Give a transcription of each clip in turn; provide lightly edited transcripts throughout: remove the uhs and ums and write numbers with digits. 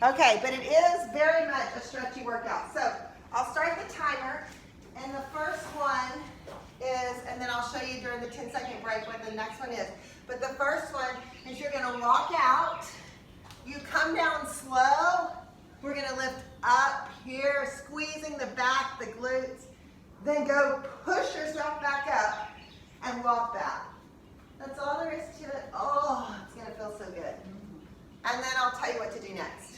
Okay, but it is very much a stretchy workout. So I'll start the timer, and the first one is, and then I'll show you during the 10-second break what the next one is. But the first one is you're gonna walk out, you come down slow, we're gonna lift up here, squeezing the back, the glutes, then go push yourself back up and walk back. That's all there is to it. Oh, it's gonna feel so good. And then I'll tell you what to do next.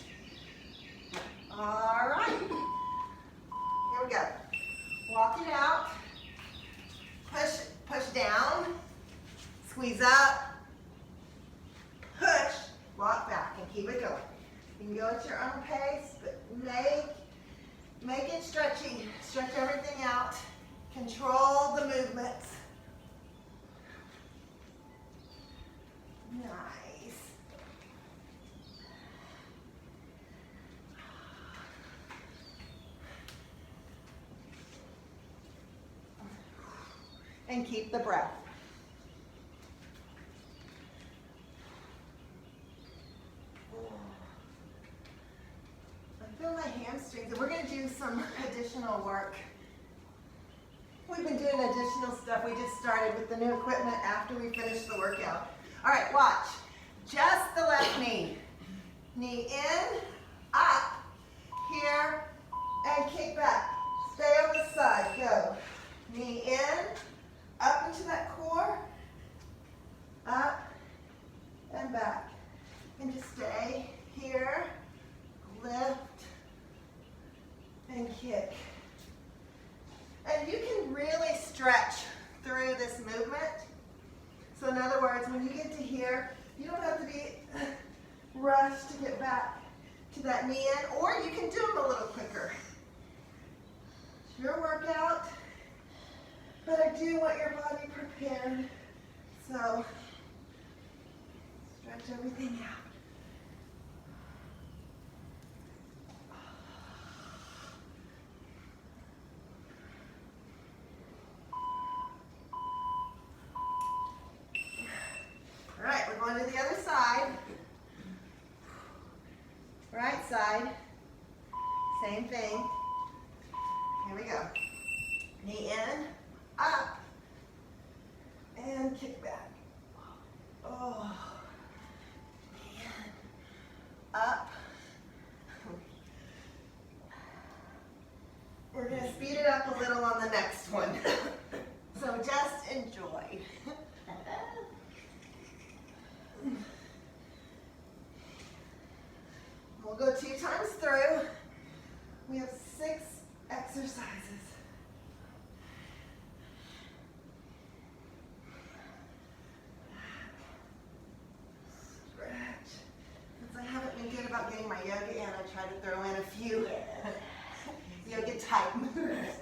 All right, here we go. Walk it out, push down, squeeze up, push, walk back, and keep it going. You can go at your own pace, but make it stretchy. Stretch everything out. Control the movements. Nice. And keep the breath. I feel my hamstrings, and we're going to do some additional work. We've been doing additional stuff. We just started with the new equipment after we finished the workout. All right, watch. Just the left knee. Knee in, up, here, and kick back. Stay on the side, go. Knee in, up into that core, up, and back. And just stay here, lift, and kick. And you can really stretch through this movement. So in other words, when you get to here, you don't have to be rushed to get back to that knee in, or you can do them a little quicker. It's your workout, but I do want your body prepared. So stretch everything out. All right, we're going to the other side. Right side, same thing. Here we go. Knee in, up, and kick back. Oh, knee in, up. We're going to speed it up a little on the next one. So just enjoy. We'll go 2 times through. We have 6 exercises. Stretch. Since I haven't been good about getting my yoga in, I try to throw in a few yoga type moves.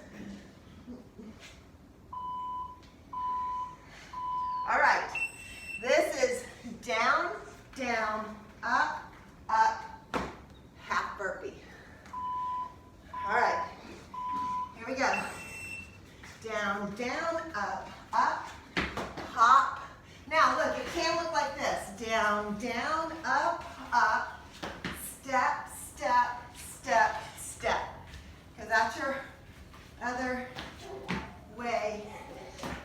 All right. This is down, down, up, up, half burpee. All right, here we go. Down, down, up, up, hop. Now look, it can look like this. Down, down, up, up, step, step, step, step. Because that's your other way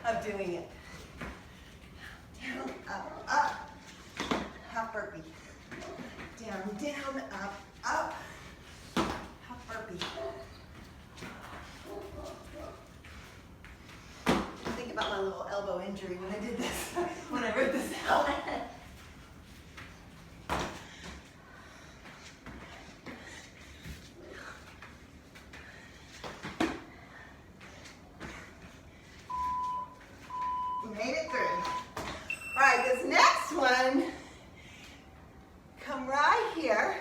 of doing it. Down, up, up, half burpee. Down, down, up, up, half burpee. Think about my little elbow injury when I did this, when I wrote this out. Made it through. All right, this next one, come right here,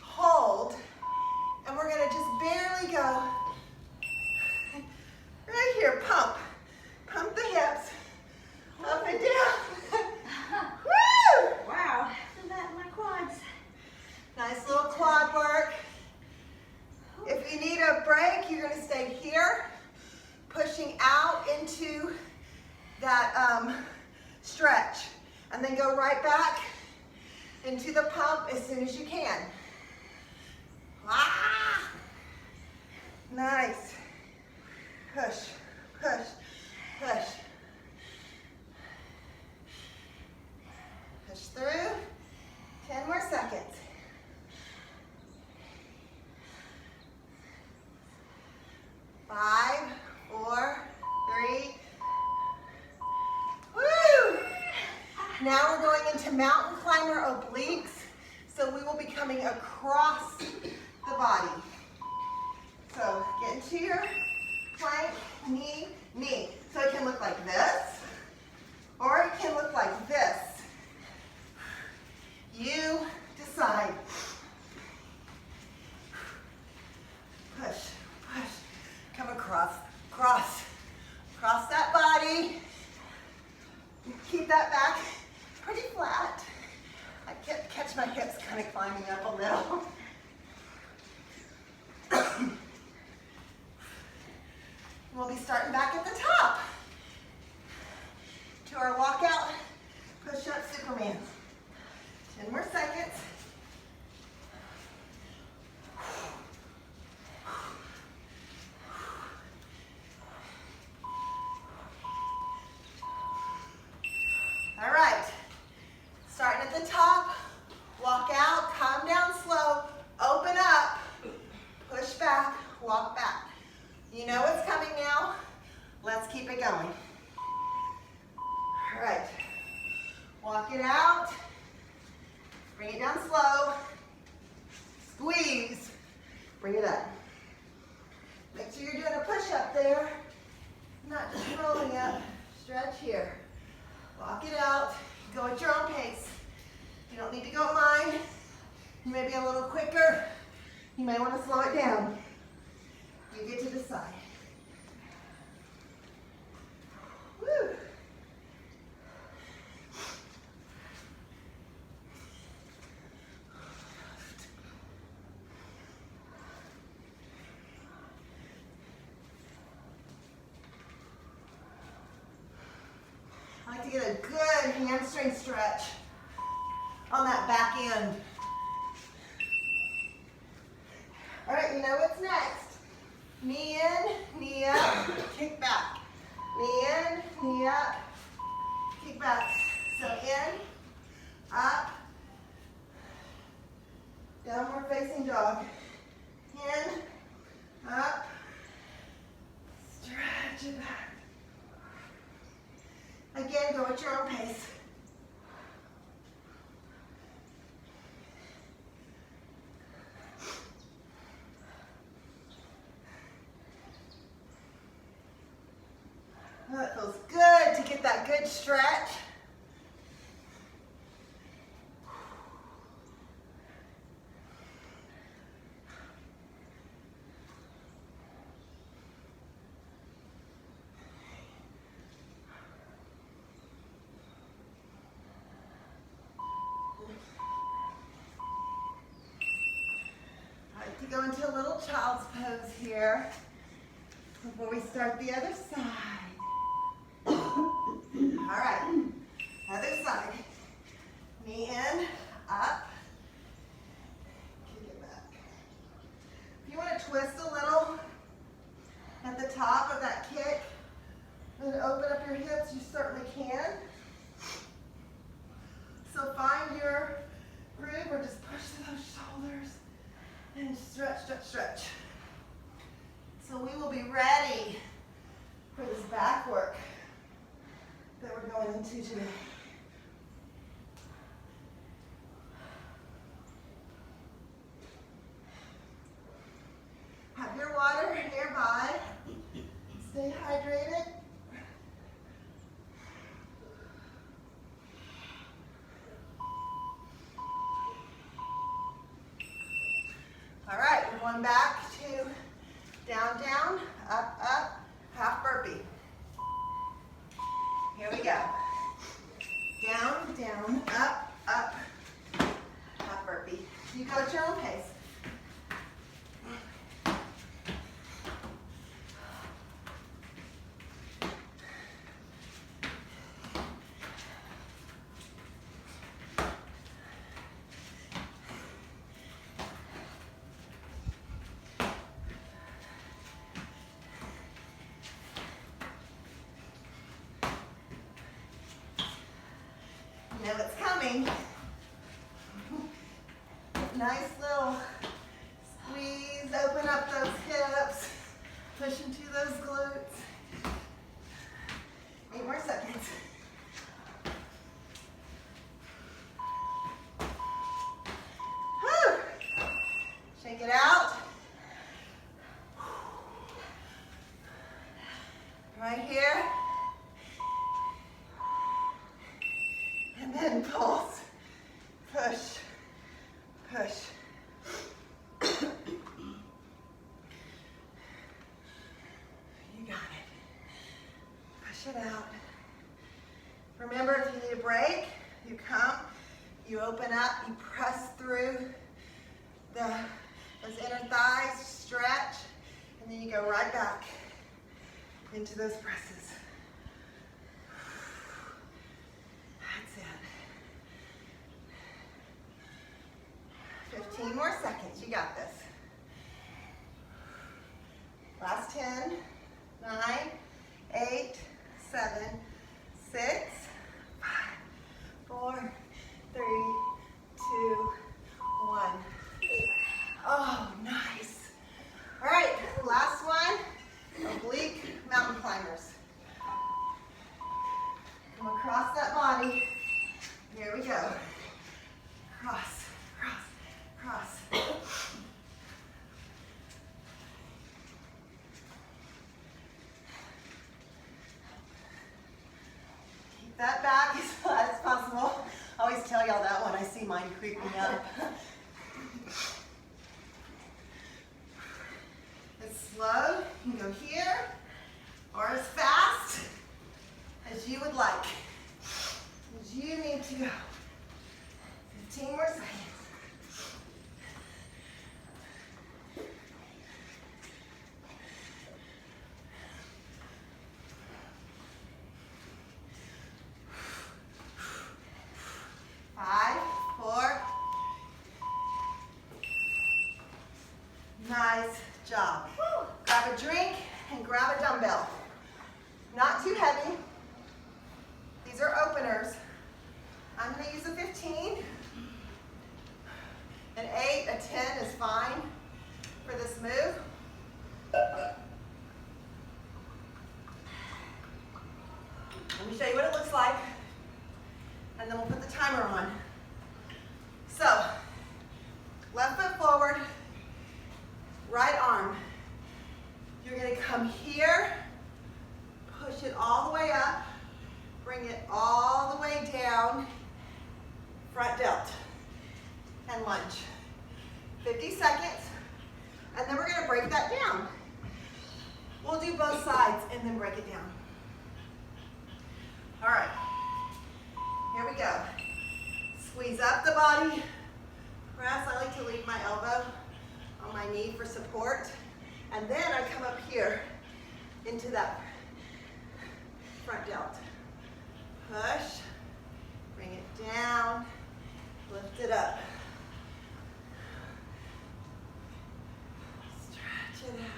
hold, and we're gonna just barely go right here, pump the hips, up and down. Woo! Wow, did that in my quads. Nice little quad work. If you need a break, you're gonna stay here, pushing out into that stretch, and then go right back into the pump as soon as you can. seconds. Five, four, three. Woo! Now we're going into mountain climber obliques. So we will be coming across the body. So get into your plank, knee, knee. So it can look like this, or it can look like this. You decide. Push, push. Come across, cross. Cross that body. Keep that back pretty flat. I can't catch my hips kind of climbing up a little. We'll be starting back at the top to our walkout push-up Superman. 10 more seconds. All right, starting at the top, walk out, calm down slow, open up, push back, walk back. You know what's coming now. Let's keep it going. All right, walk it out, bring it down slow, squeeze, bring it up. Make sure you're doing a push-up there, not just rolling up, stretch here. Walk it out, go at your own pace. You don't need to go at mine. You may be a little quicker. You may want to slow it down. You get to decide. Woo. I like to get a good hamstring stretch on that back end. All right, you know what's next. Knee in, knee up, kick back. Knee in, knee up, kick back. So in, up, downward facing dog. In, up, stretch it back. Again, go at your own pace. Oh, it feels good to get that good stretch. I like to go into a little child's pose here before we start the other side. All right, other side. Knee in, up, kick it back. If you want to twist a little at the top of that kick and open up your hips, you certainly can. So find your groove or just push through those shoulders and stretch, stretch, stretch. So we will be ready for this back work that we're going into today. Have your water nearby. Stay hydrated. All right, we're going back to down, down, up, up, half burpee. Here we go. Down, down, up, up, half burpee. You go at your own pace. You know it's coming. Nice little squeeze, open up those hips, push into those glutes. 8 more seconds. Whew. Shake it out. Right here. And then pulse. Push. Push. You got it. Push it out. Remember, if you need a break, you come, you open up, you press through those inner thighs, stretch, and then you go right back into those presses. That's it. 15 more seconds. You got this. Last 10, 9, 8, 7, 6, 5, 4, 3, 2, 1. Oh, nice. All right, last one, oblique mountain climbers. Come across that body. Here we go. Cross, cross, cross. Keep that back as flat as possible. I always tell y'all that when I see mine creeping up. It's slow. You can go here or as fast as you would like. As you need to go. 15 more seconds. Five, 4. Nice job. Grab a drink and grab a dumbbell. Not too heavy. These are openers. I'm going to use a 15. An 8, a 10 is fine for this move. Let me show you what it looks like, and then we'll put the timer on. So, left foot forward, right arm. You're going to come here, push it all the way up, bring it all the way down, front delt, and lunge. 50 seconds, and then we're going to break that down. We'll do both sides and then break it down. All right, here we go. Squeeze up the body, press. I like to leave my elbow on my knee for support, and then I come up here into that front delt. Push, bring it down, lift it up. Stretch it out.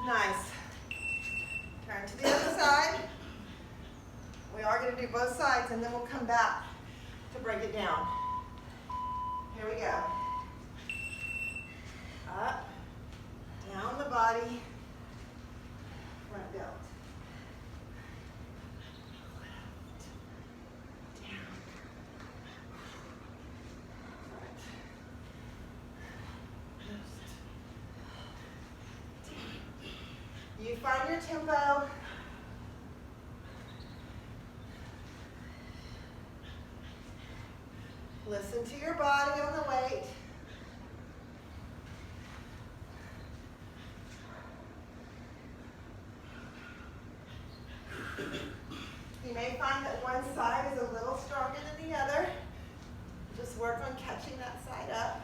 Nice. Turn to the other side. We are going to do both sides, and then we'll come back to break it down. Here we go. Up, down the body, front delt. Left, down, front, left. You find your tempo. Listen to your body on the weight. You may find that one side is a little stronger than the other. Just work on catching that side up.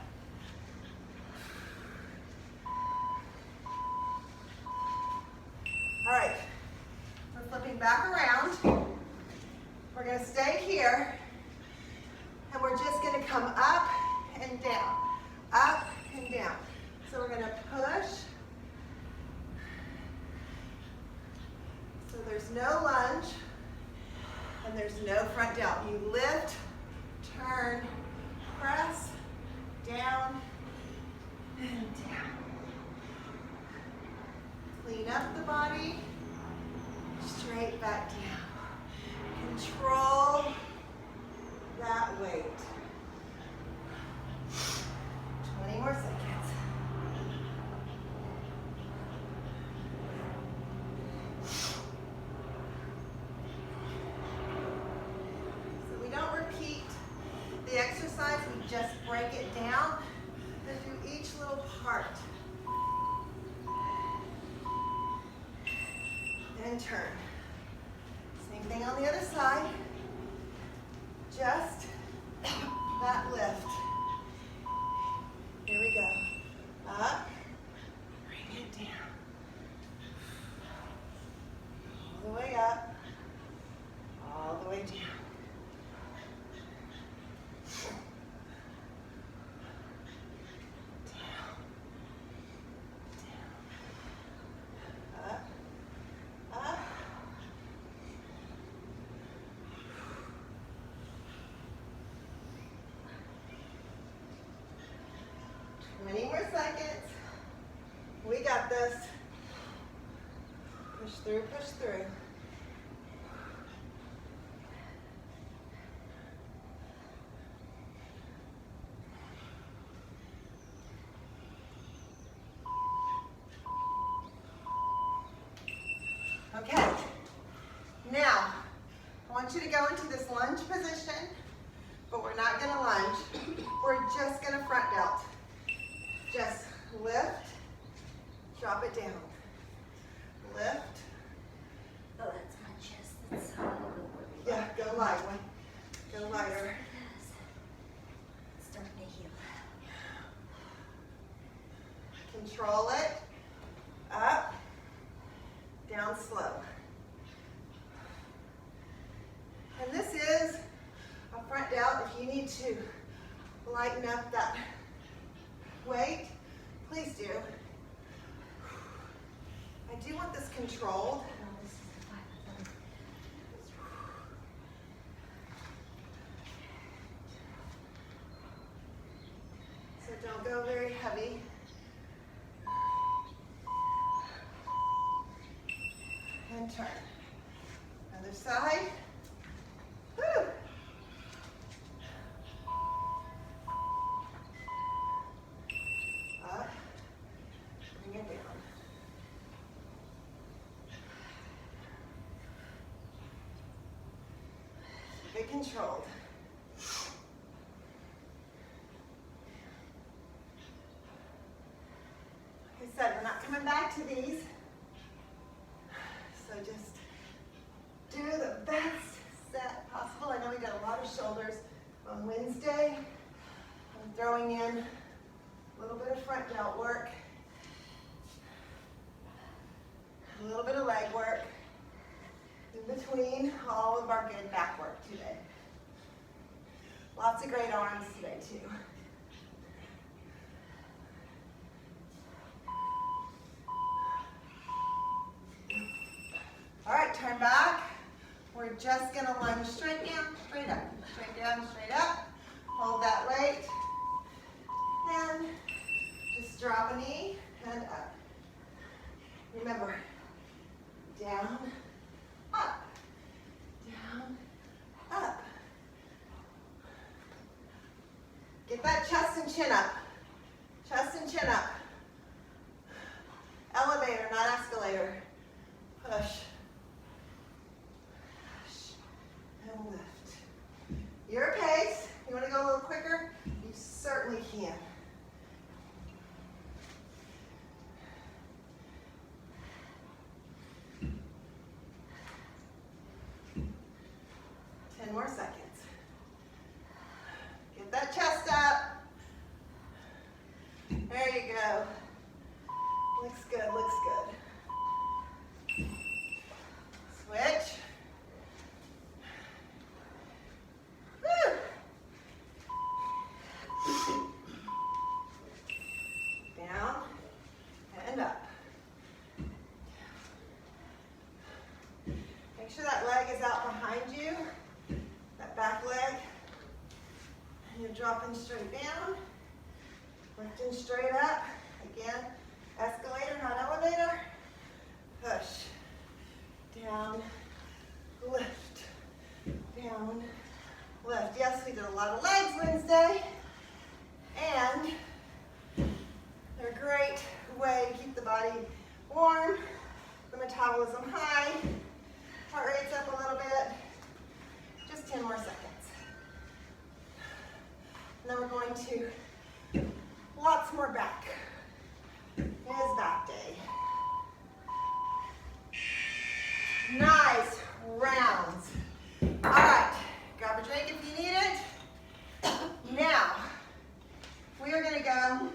back around. We're gonna stay here, and we're just gonna come up and down, up and down. So we're gonna push. So there's no lunge, and there's no front delt. You lift, turn, press, down, and down. Clean up the body, straight back down. Control that weight. 20 more seconds. So we don't repeat the exercise, we just break it down and do each little part. And turn. Same thing on the other side. Just that lift. Here we go. Up. Bring it down. All the way up. All the way down. More seconds. We got this. Push through, push through. Okay. Now, I want you to go into this lunge position, but we're not gonna lunge. We're just gonna front delt. Just lift, drop it down. Lift. Oh, that's my chest. That's so Yeah, go light. Go lighter. It's starting to heal. Control it. Up, down slow. And this is a front delt. If you need to lighten up that weight, please do. I do want this controlled. So don't go very heavy. And turn. Other side. Woo. Up. Bring it down. Keep it controlled. Like I said, we're not coming back to these. So just do the best set possible. I know we did a lot of shoulders on Wednesday. I'm throwing in a little bit of front delt work, a little bit of leg work, in between all of our good back work today. Lots of great arms today too. All right, turn back. We're just gonna lunge straight down, straight up, straight down, straight up. Hold that weight. And just drop a knee and up. Remember, down, up, down, up. Get that chest and chin up. Chest and chin up. Elevator, not escalator. Push. And lift. Your pace. You want to go a little quicker? You certainly can. More seconds. Get that chest up. There you go. Looks good, looks good. Switch. and dropping straight down. Lifting straight up. Again, escalator, not elevator. Push. Down, lift. Down, lift. Yes, we did a lot of legs Wednesday. And they're a great way to keep the body warm, the metabolism high, heart rate's up a little bit. Just 10 more seconds. And then we're going to lots more back. It is back day. Nice rounds. All right, grab a drink if you need it. Now, we are going to go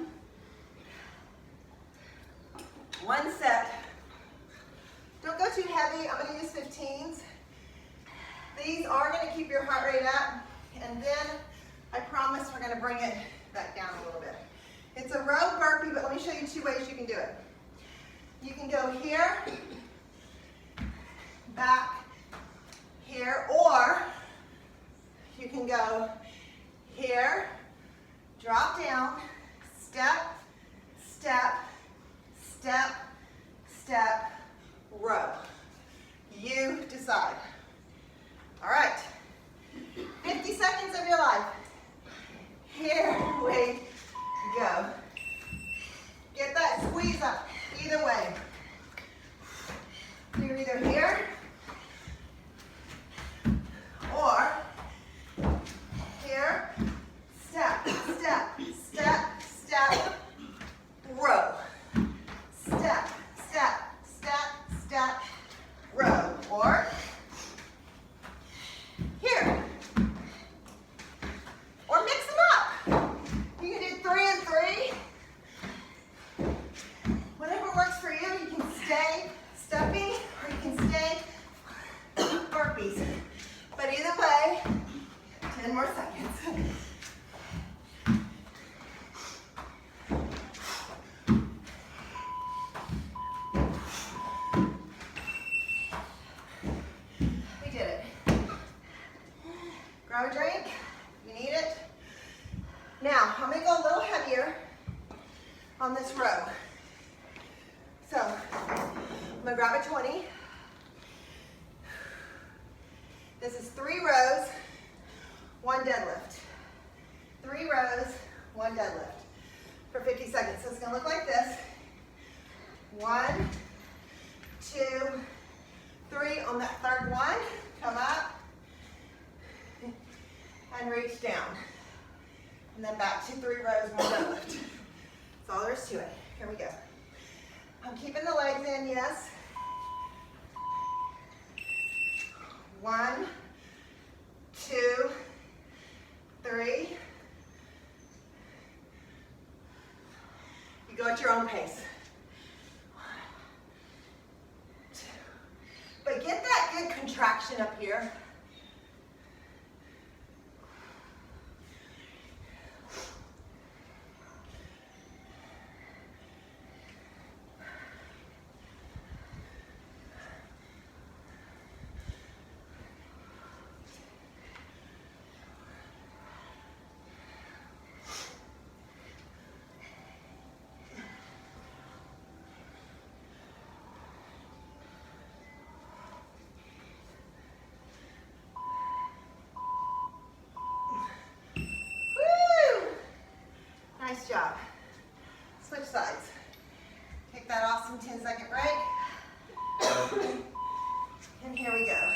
one set. Don't go too heavy. I'm going to use 15s. These are going to keep your heart rate up, and then I promise we're going to bring it back down a little bit. It's a row burpee, but let me show you 2 ways you can do it. You can go here, back, here, or you can go here, drop down, step, step, step, step, row. You decide. All right, 50 seconds of your life. Here we go. Get that squeeze up either way. You're either here or here. Step, step, step, step, row. Step, step, step, step, row. Or here. Or mix them up. You can do 3 and 3. Whatever works for you. You can stay stepping or you can stay burpees. But either way, 10 more seconds. We did it. Grab a drink. You need it. Now, I'm going to go a little heavier on this row. So, I'm going to grab a 20. This is 3 rows, 1 deadlift. 3 rows, 1 deadlift for 50 seconds. So it's going to look like this. 1, 2, 3. On that third one, come up and reach down. And then back to 3 rows, 1 deadlift. That's all there is to it. Here we go. I'm keeping the legs in, yes. 1, 2, 3. You go at your own pace. 1, 2. But get that good contraction up here. Nice job. Switch sides. Take that awesome 10-second break. And here we go.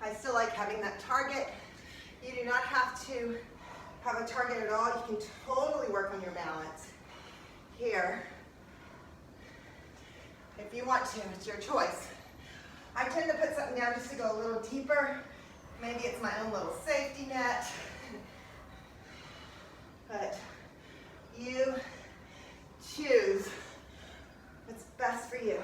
I still like having that target. You do not have to have a target at all. You can totally work on your balance here. If you want to, it's your choice. I tend to put something down just to go a little deeper. Maybe it's my own little safety net. But you choose what's best for you.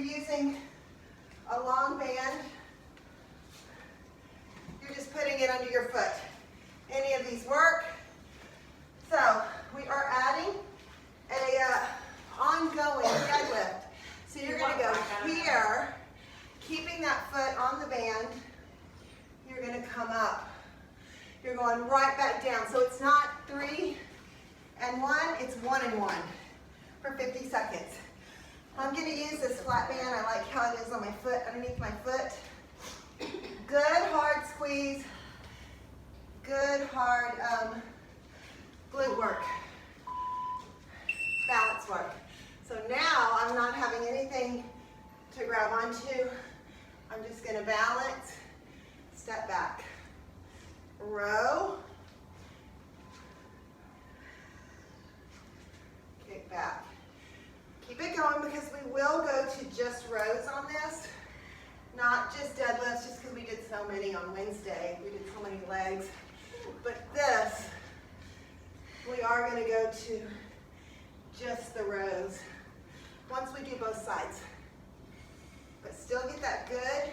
using a long band, you're just putting it under your foot. Any of these work. So we are adding a ongoing deadlift. So you're going to go here, keeping that foot on the band. You're going to come up. You're going right back down. So it's not 3 and 1, it's 1 and 1 for 50 seconds. I'm going to use this flat band. I like how it is on my foot, underneath my foot. Good hard squeeze. Good hard glute work. Balance work. So now I'm not having anything to grab onto. I'm just going to balance, step back, row, kick back. Keep it going because we will go to just rows on this, not just deadlifts, just because we did so many on Wednesday. We did so many legs. But this, we are going to go to just the rows once we do both sides. But still get that good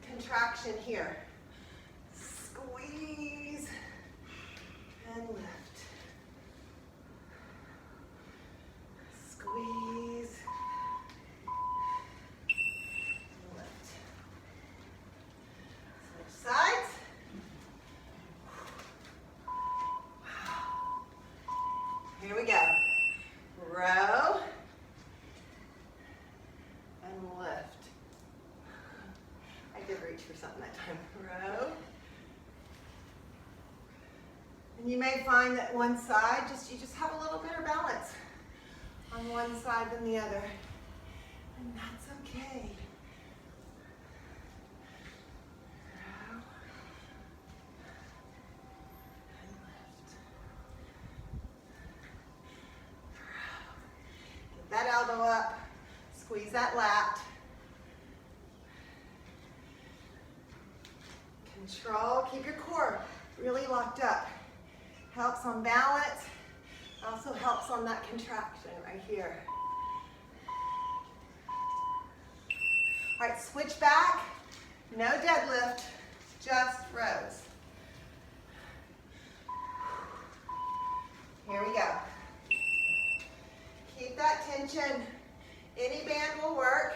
contraction here. Squeeze and lift. Squeeze and lift. Switch sides. Here we go. Row and lift. I did reach for something that time. Row. And you may find that one side, you just have a little better balance on one side than the other. And that's okay. Row and lift. Get that elbow up. Squeeze that lat. Control. Keep your core really locked up. Helps on balance. Also helps on that contraction right here. All right, switch back. No deadlift, just rows. Here we go. Keep that tension. Any band will work.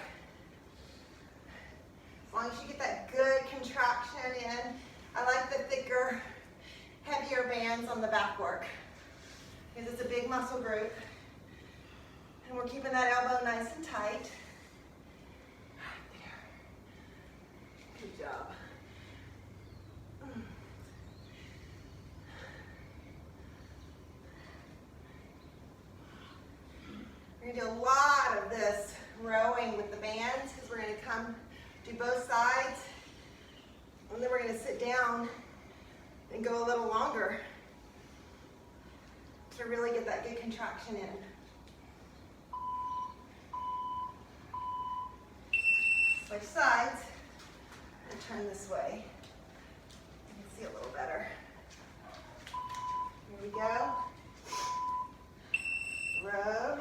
As long as you get that good contraction in. I like the thicker, heavier bands on the back work because it's a big muscle group. And we're keeping that elbow nice and tight. Right there. Good job. We're going to do a lot of this rowing with the bands because we're going to come do both sides. And then we're going to sit down and go a little longer to really get that good contraction in. Switch sides and turn this way. You can see a little better. Here we go. Row.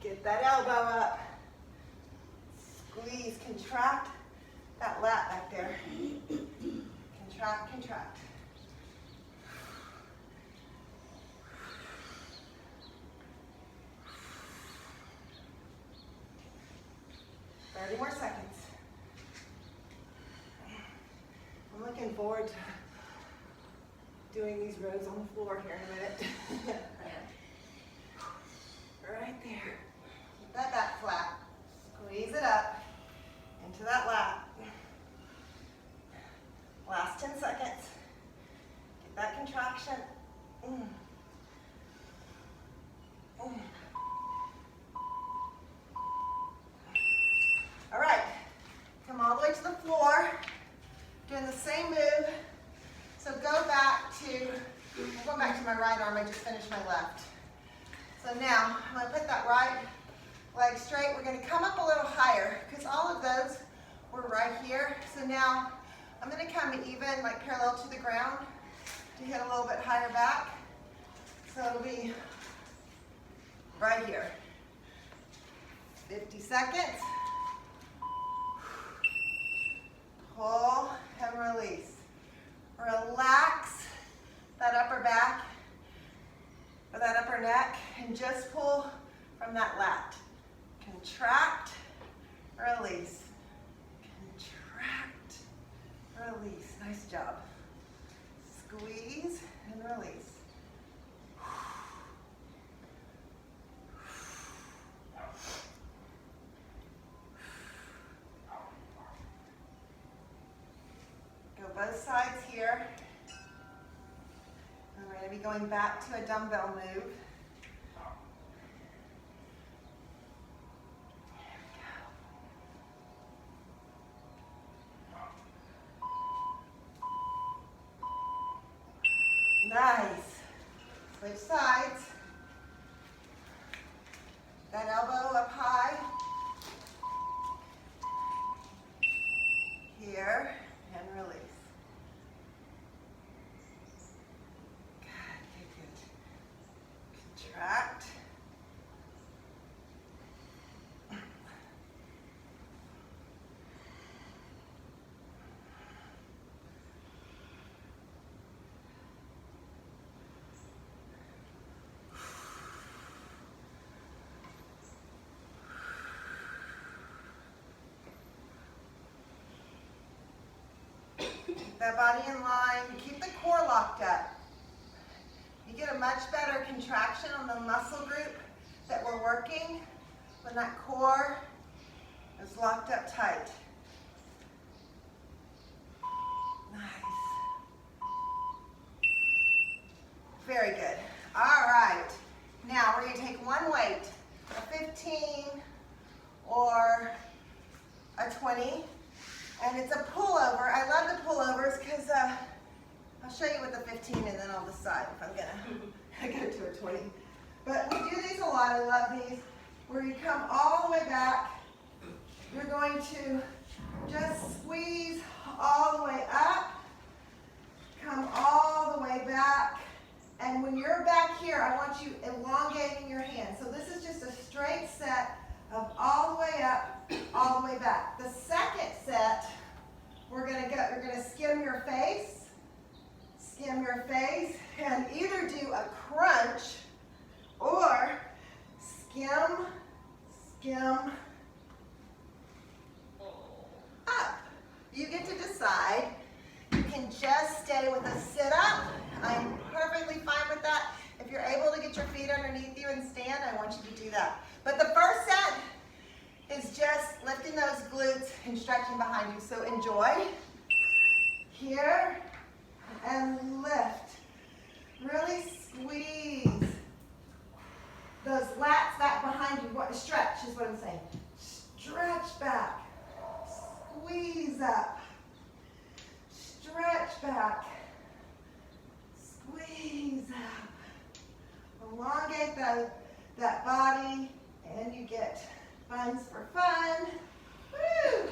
Get that elbow up. Squeeze, contract that lat back there. Contract, contract. More seconds. I'm looking forward to doing these rows on the floor here in a minute. Right there. Keep that back flat. Squeeze it up into that lat. Last 10 seconds. Get that contraction. All right, come all the way to the floor, doing the same move. So go back to, I'm going back to my right arm, I just finished my left. So now, I'm going to put that right leg straight. We're going to come up a little higher, because all of those were right here. So now, I'm going to come even, like parallel to the ground, to hit a little bit higher back. So it'll be right here. 50 seconds. Pull and release. Relax that upper back or that upper neck and just pull from that lat. Contract, release. Contract, release. Nice job. Squeeze and release. Go both sides here. And we're going to be going back to a dumbbell move. Nice. Switch sides. That elbow up high. Here and release. Good, good, good. Contract. Keep that body in line. Keep the core locked up. You get a much better contraction on the muscle group that we're working when that core is locked up tight. Nice. Very good. All right. Now we're going to take one weight, a 15 or a 20. And it's a pullover. I love the pullovers because I'll show you with the 15 and then I'll decide if I'm going to go to a 20. But we do these a lot. I love these. Where you come all the way back. You're going to just squeeze all the way up. Come all the way back. And when you're back here, I want you elongating your hands. So this is just a straight set of all the way up, all the way back. The second set, we're going to skim your face, and either do a crunch or skim up. You get to decide. You can just stay with a sit-up. I'm perfectly fine with that. If you're able to get your feet underneath you and stand, I want you to do that. But the first set is just lifting those glutes and stretching behind you. So enjoy. Here and lift. Really squeeze those lats back behind you. Stretch is what I'm saying. Stretch back. Squeeze up. Stretch back. Squeeze up. Elongate that body, and you get buns for fun. Woo!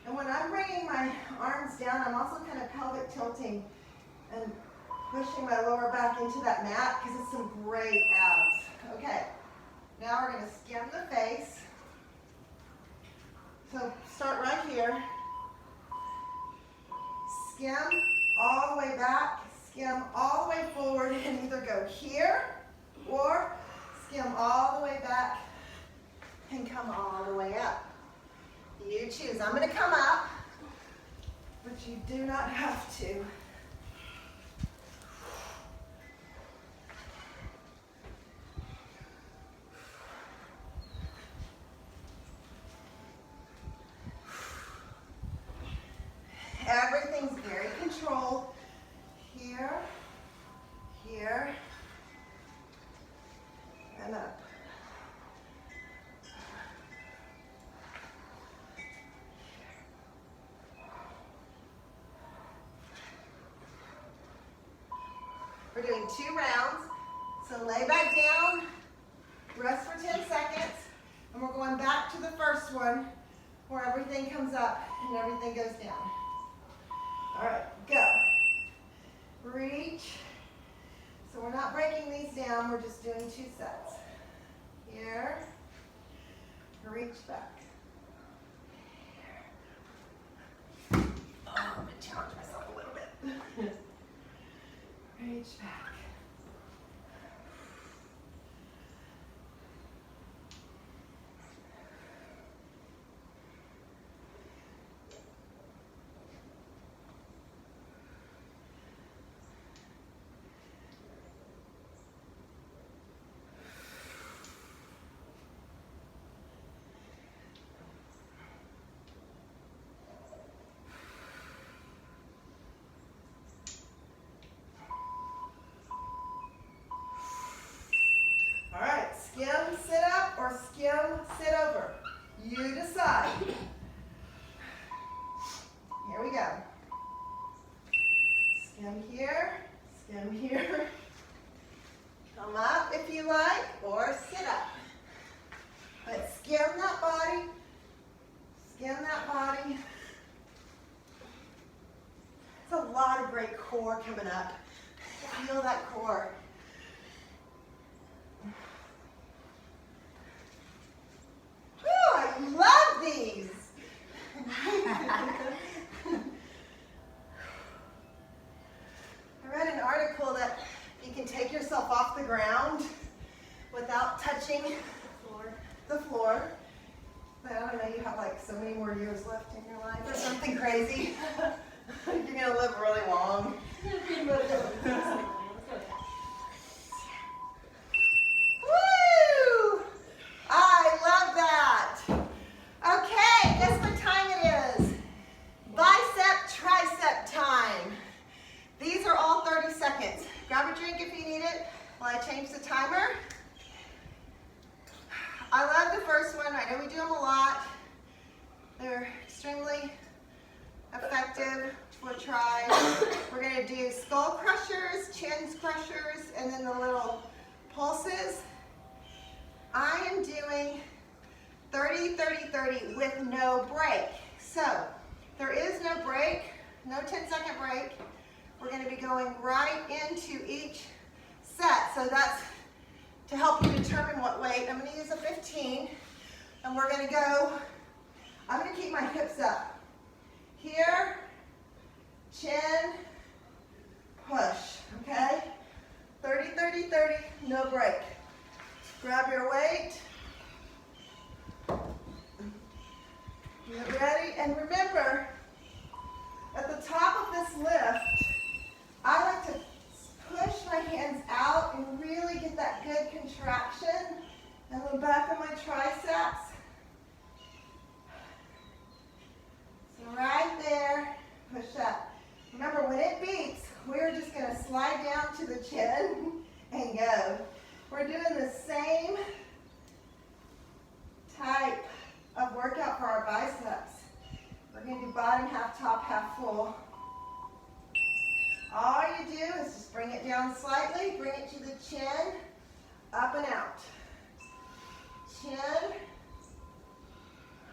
And when I'm bringing my arms down, I'm also kind of pelvic tilting and pushing my lower back into that mat because it's some great abs. Okay, now we're going to skim the face. So start right here. Skim all the way back, skim all the way forward, and either go here or skim all the way back and come all the way up. You choose. I'm going to come up, but you do not have to. Everything's very controlled. Here, here, and up. We're doing 2 rounds. So lay back down, rest for 10 seconds, and we're going back to the first one. where everything comes up and everything goes down. All right, go. Reach. So we're not breaking these down, we're just doing 2 sets. Here, reach back. Oh, I'm gonna challenge myself a little bit. Reach back. All right, skim, sit up, or skim, sit over. You decide. Here we go. Skim here, skim here. Come up if you like, or sit up. But skim that body, skim that body. It's a lot of great core coming up. Feel that core. Whew, I love these. I read an article that you can take yourself off the ground without touching the floor. But I don't know, you have like so many more years left in your life or something crazy. You're going to live really long. Woo! I love that. Okay, guess what time it is? Bicep, tricep time. These are all 30 seconds. Grab a drink if you need it while I change the timer. I love the first one. I know we do them a lot. They're extremely effective for tries. We're going to do skull crushers, chin crushers, and then the little pulses. I am doing 30, 30, 30 with no break. So there is no break, no 10-second break. We're going to be going right into each set. So that's to help you determine what weight. I'm going to use a 15, and we're going to go, I'm going to keep my hips up. Here, chin, push, okay? 30, 30, 30, no break. Grab your weight. Get ready, and remember, at the top of this lift, I like to push my hands out and really get that good contraction in the back of my triceps. So right there, push up. Remember, when it beeps, we're just going to slide down to the chin and go. We're doing the same type of workout for our biceps. We're going to do bottom half, top half full. All you do is just bring it down slightly, bring it to the chin, up and out. Chin,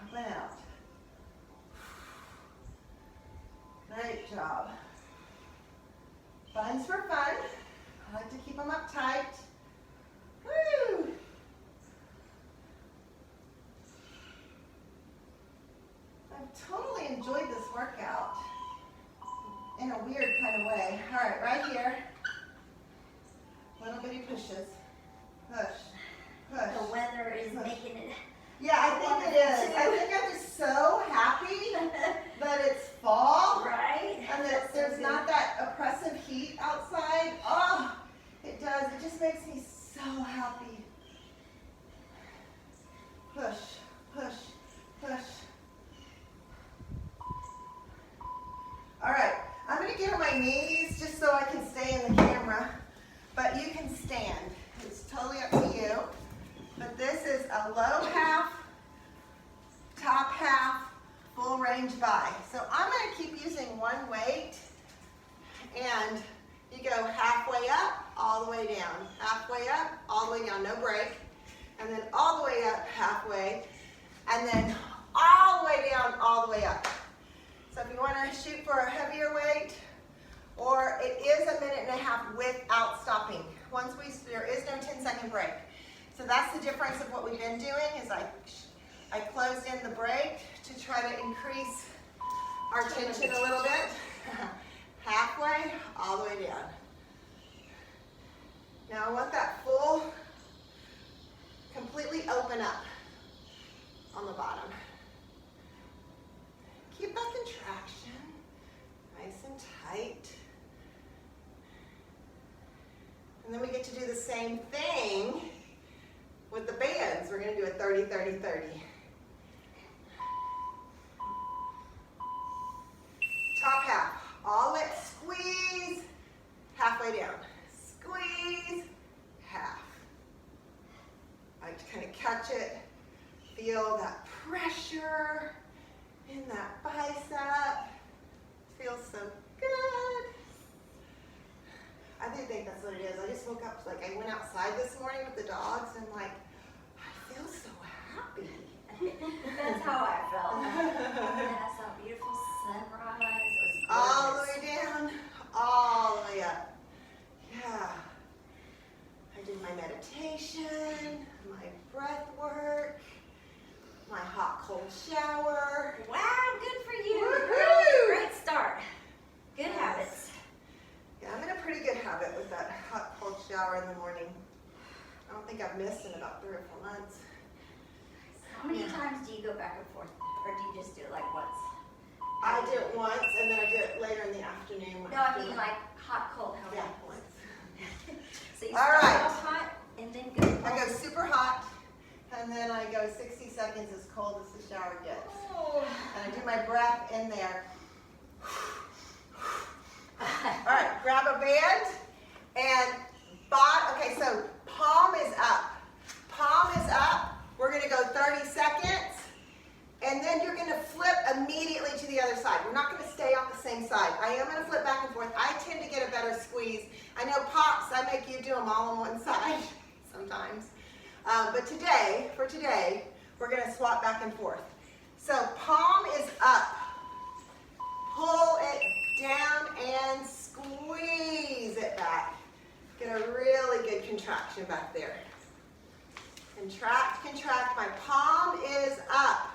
up and out. Great job. Buns for fun. I like to keep them up tight. Woo! I've totally enjoyed this workout in a weird kind of way. All right, right here. Little bitty pushes. Push, push. The weather is making it. Yeah, I think it is. I think I'm just so happy that it's fall. Right? And that there's not that oppressive heat outside. Oh, it does. It just makes me so happy. Push, push, push. All right, I'm going to get on my knees just so I can stay in the camera, but you can stand. It's totally up to you. But this is a low half, top half, full range bi. So I'm going to keep using one weight, and you go halfway up, all the way down, halfway up, all the way down, no break, and then all the way up halfway, and then all the way want to shoot for a heavier weight, or it is a minute and a half without stopping. There is no 10-second break. So that's the difference of what we've been doing is I closed in the break to try to increase our tension a little bit. Halfway, all the way down. Now I want that full, completely open up on the bottom. Keep that contraction nice and tight. And then we get to do the same thing with the bands. We're going to do a 30, 30, 30. Top half. All it, squeeze, halfway down. Squeeze, half. I like to kind of catch it, feel that pressure in that bicep. Feels so good. I do think that's what it is. I just woke up, like I went outside this morning with the dogs and like, I feel so happy. That's how I felt. And I saw a beautiful sunrise. It was All the gorgeous. way down, all the way up. Yeah. I did my meditation, my breath work, my hot cold shower. Wow, good for you. Woohoo! Great start. Good habits. Yeah, I'm in a pretty good habit with that hot cold shower in the morning. I don't think I've missed in about 3 or 4 months. How many Yeah. times do you go back and forth? Or do you just do it like once? I do it once and then I do it later in the afternoon. No, I mean like hot, cold, how Yeah, many? once. So you All start right. off hot and then go cold. I go super hot and then I go 60 seconds as cold as the shower gets. And I do my breath in there. All right, grab a band and okay, so palm is up. Palm is up. We're gonna go 30 seconds and then you're gonna flip immediately to the other side. We're not gonna stay on the same side. I am gonna flip back and forth. I tend to get a better squeeze. I know pops, I make you do them all on one side sometimes. But for today, we're gonna swap back and forth. So palm is up. Pull it down and squeeze it back. Get a really good contraction back there. Contract, contract. My palm is up.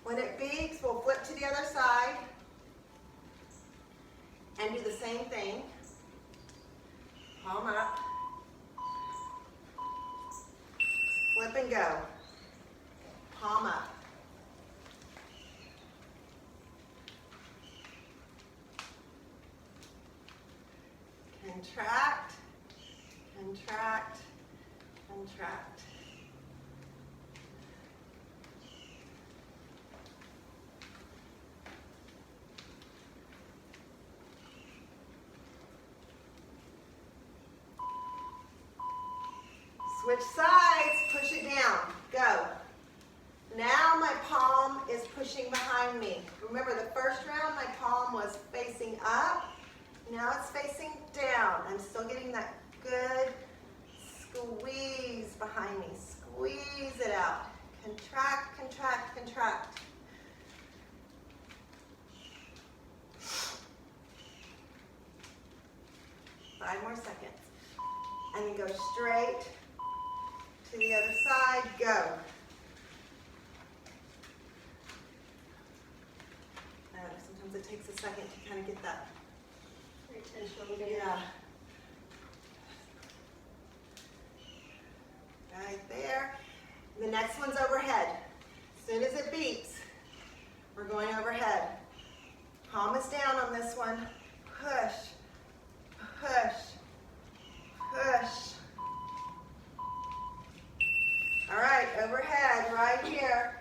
When it beeps, we'll flip to the other side and do the same thing. Palm up. Flip and go. Palm up. Contract, contract, contract. Switch sides, push it down, go. Now my palm is pushing behind me. Remember the first round my palm was facing up, now it's facing down. I'm still getting that good squeeze behind me. Squeeze it out. Contract, contract, contract. Five more seconds. And then go straight to the other side, go. Sometimes it takes a second to kind of get that. Yeah. Right there. The next one's overhead. As soon as it beeps, we're going overhead. Palm is down on this one. Push, push, push. All right, overhead, right here.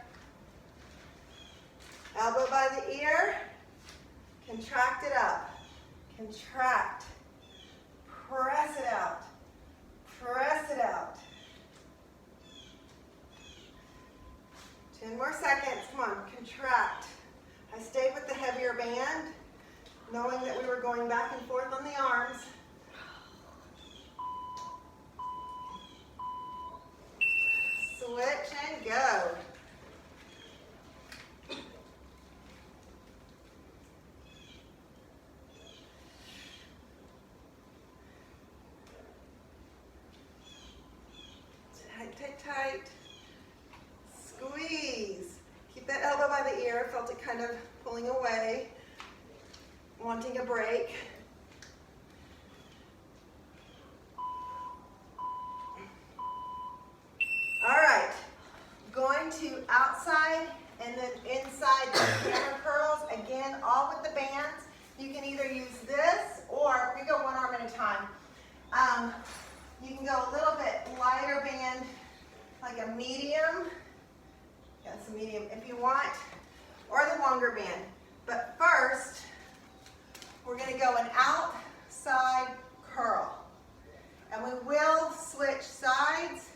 Elbow by the ear. Contract it up. Contract. Press it out. Press it out. 10 more seconds. Come on, contract. I stayed with the heavier band, knowing that we were going back and forth on the arms. switch, and go. Tight, tight, tight. Squeeze. Keep that elbow by the ear. Felt it kind of pulling away. Wanting a break. All right. Going to outside and then inside hammer curls. Again, all with the bands. You can either use this or we go one arm at a time. You can go a little bit lighter band, like a medium. That's a medium if you want, or the longer band. But first, we're going to go an outside curl. And we will switch sides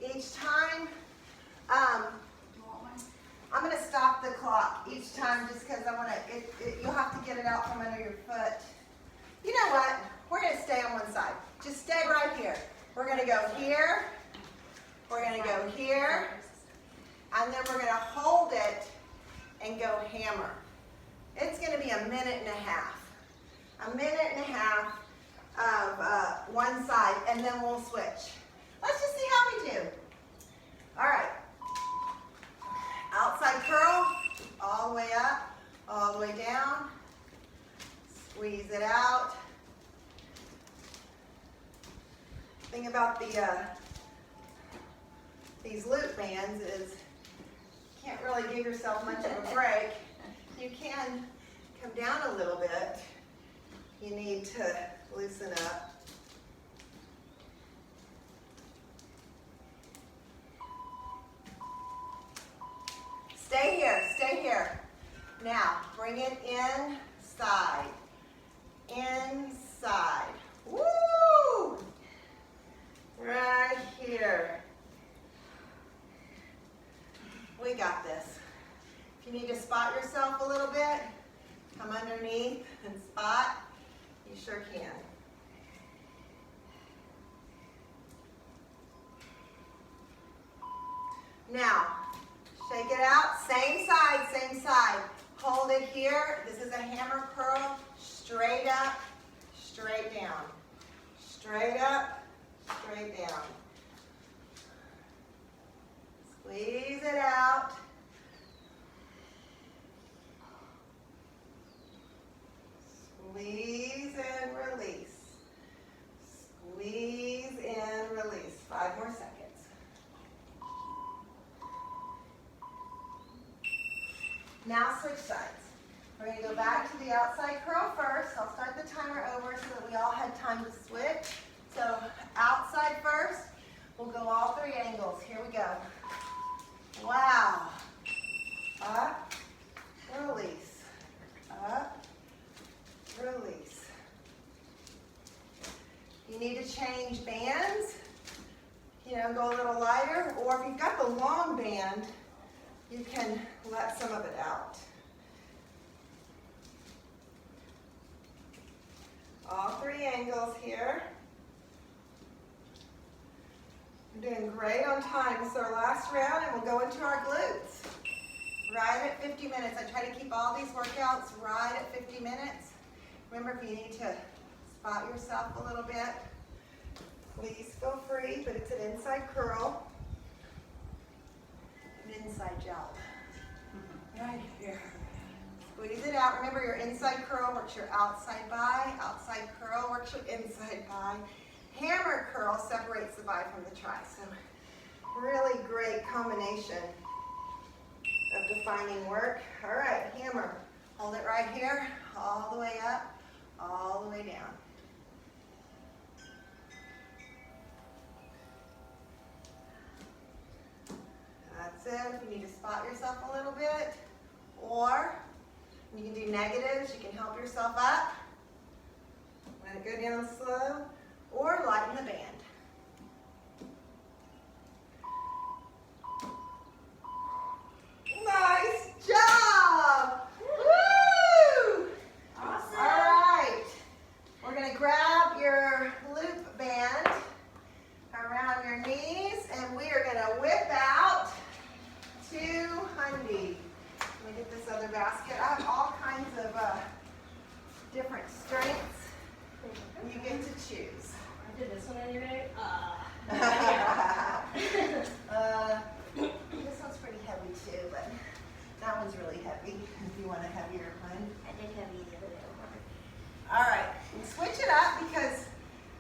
each time. I'm going to stop the clock each time just because I want to, you'll have to get it out from under your foot. You know what? We're going to stay on one side. Just stay right here. We're going to go here. We're going to go here. And then we're going to hold it and go hammer. It's going to be a minute and a half. A minute and a half of one side, and then we'll switch. Let's just see how we do. All right. Outside curl, all the way up, all the way down. Squeeze it out. Thing about these loop bands is you can't really give yourself much of a break. You can come down a little bit. You need to loosen up. Stay here, stay here. Now, bring it inside. Inside. Woo! Right here. We got this. If you need to spot yourself a little bit, come underneath and spot. You sure can. Now, shake it out. Same side, same side. Hold it here. This is a hammer curl. Straight up, straight down. Straight up, straight down. Squeeze it out. Squeeze and release. Squeeze and release. 5 more seconds. Now switch sides. We're going to go back to the outside curl first. I'll start the timer over so that we all had time to switch. So outside first. We'll go all 3 angles. Here we go. Wow. Up, release. Up, release. You need to change bands. You know, go a little lighter. Or if you've got the long band, you can let some of it out. All 3 angles here. We're doing great on time. This is our last round and we'll go into our glutes. Right at 50 minutes. I try to keep all these workouts right at 50 minutes. Remember, if you need to spot yourself a little bit, please feel free, but it's an inside curl. An inside jump. Right here. Squeeze it out. Remember, your inside curl works your outside bi. Outside curl works your inside bi. Hammer curl separates the bi from the tri. So really great combination of defining work. All right, hammer. Hold it right here, all the way up, all the way down. That's it. If you need to spot yourself a little bit, or you can do negatives, you can help yourself up. Let it go down slow, or lighten the band. Nice job! Woo! Awesome. All right. We're going to grab your loop band around your knees, and we are going to whip out shoes. I did this one the other day. This one's pretty heavy too, but that one's really heavy if you want a heavier one. I did heavy the other day. All right, and switch it up because,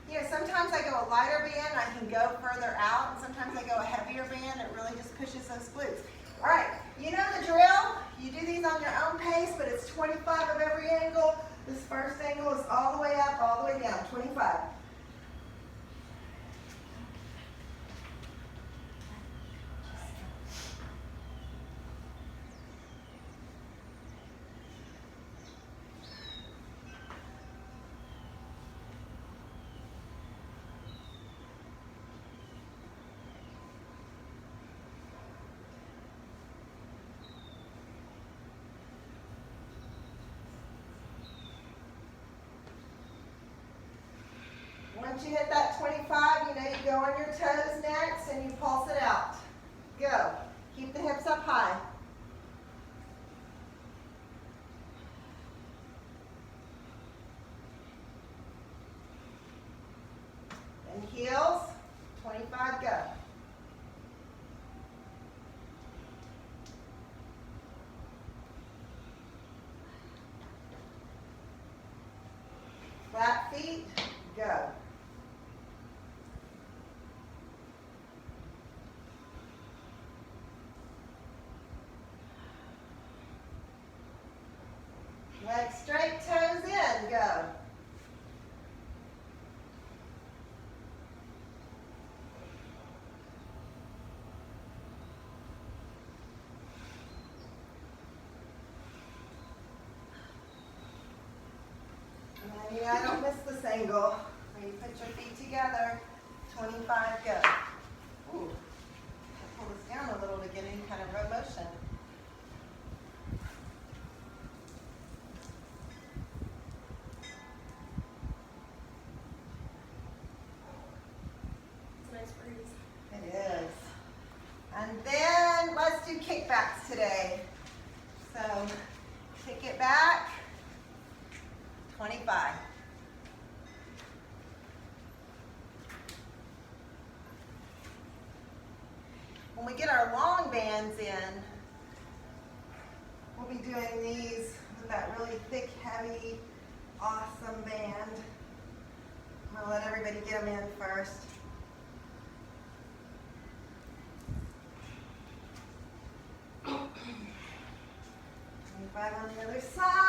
you know, sometimes I go a lighter band, I can go further out, and sometimes I go a heavier band, it really just pushes those glutes. All right, you know the drill. You do these on your own pace, but it's 25 of every angle. This first angle is all the way up, all the way down, 25. Once you hit that 25, you know you go on your toes next and you pulse it out. Go. Keep the hips up high. And heels, 25, go. Flat feet, go. Legs straight, toes in, go. And then, I don't miss this angle. Where you put your feet together, 25, go. Ooh, pull this down a little to get any kind of row motion. It is. And then let's do kickbacks today. So kick it back, 25. When we get our long bands in, we'll be doing these with that really thick, heavy, awesome band. I'm gonna let everybody get them in first. 25 on the other side.